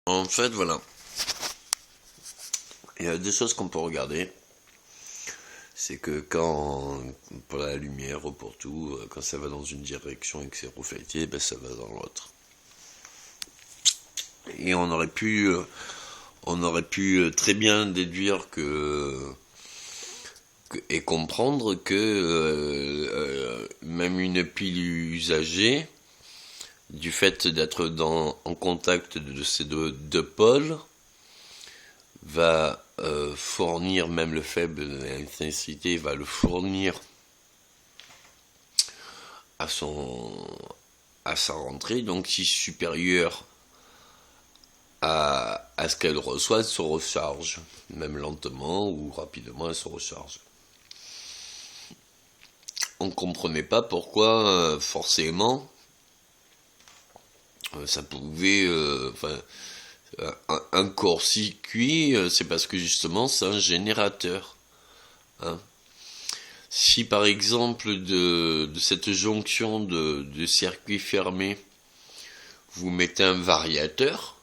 En fait, voilà. Il y a deux choses qu'on peut regarder. C'est que quand, pour la lumière ou pour tout, quand ça va dans une direction et que c'est reflété, ben ça va dans l'autre. Et on aurait pu très bien déduire et comprendre que même une pile usagée, du fait d'être en contact de ces deux pôles, va fournir, même le faible de l'intensité, va le fournir à sa rentrée, donc si supérieur à ce qu'elle reçoit, elle se recharge, même lentement ou rapidement, elle se recharge. On ne comprenait pas pourquoi forcément ça pouvait, un court-circuit, c'est parce que justement c'est un générateur. Hein. Si par exemple de cette jonction de circuits fermés, vous mettez un variateur,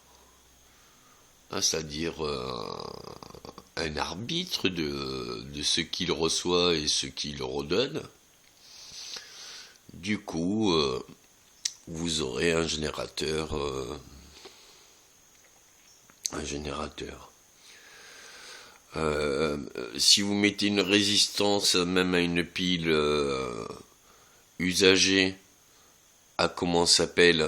hein, c'est-à-dire un arbitre de ce qu'il reçoit et ce qu'il redonne, du coup vous aurez un générateur. Si vous mettez une résistance même à une pile usagée, à comment s'appelle,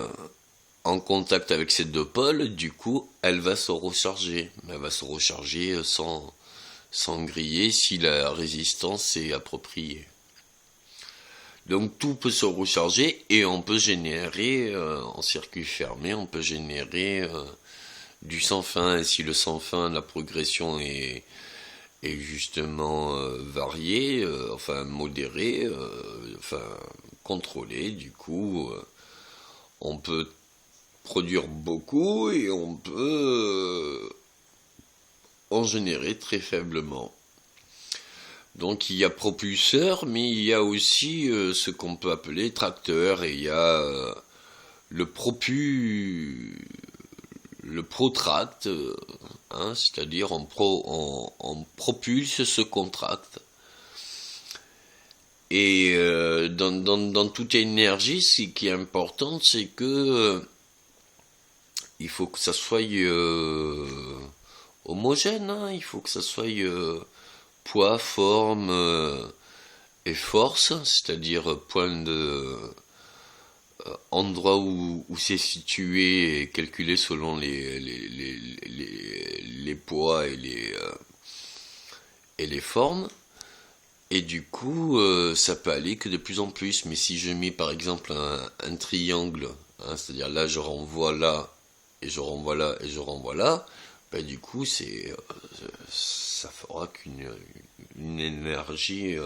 en contact avec ces deux pôles, du coup elle va se recharger. Elle va se recharger sans griller si la résistance est appropriée. Donc tout peut se recharger et on peut générer, en circuit fermé, on peut générer du sans fin. Et si le sans fin, la progression est justement variée, modérée, contrôlée, du coup on peut produire beaucoup et on peut en générer très faiblement. Donc il y a propulseur, mais il y a aussi ce qu'on peut appeler tracteur, et il y a le protract, hein, c'est-à-dire on propulse ce qu'on tracte. Et dans toute énergie, ce qui est important, c'est que il faut que ça soit homogène, hein, il faut que ça soit poids, forme et force, c'est-à-dire point de endroit où c'est situé et calculé selon les poids et les formes. Et du coup, ça peut aller que de plus en plus. Mais si je mets par exemple un triangle, hein, c'est-à-dire là je renvoie là, et je renvoie là, et je renvoie là, ben du coup ça fera qu'une énergie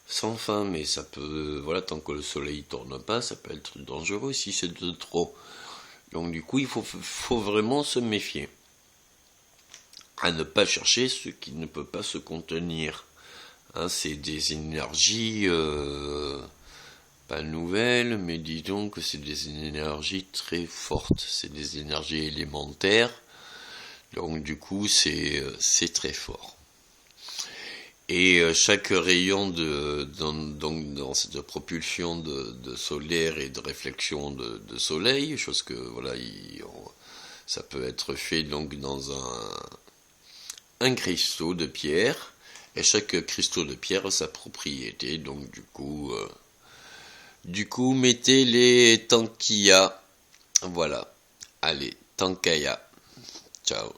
sans fin. Mais ça peut, voilà, tant que le soleil tourne pas, ça peut être dangereux si c'est de trop. Donc du coup, il faut vraiment se méfier à ne pas chercher ce qui ne peut pas se contenir. Hein, c'est des énergies pas nouvelles, mais disons que c'est des énergies très fortes. C'est des énergies élémentaires. Donc du coup, c'est très fort. Et chaque rayon dans cette propulsion de solaire et de réflexion de soleil, chose que voilà, ça peut être fait donc dans un cristaux de pierre, et chaque cristaux de pierre a sa propriété. Donc du coup mettez les tant qu'il y a. Voilà. Allez, tant qu'il y a. Ciao.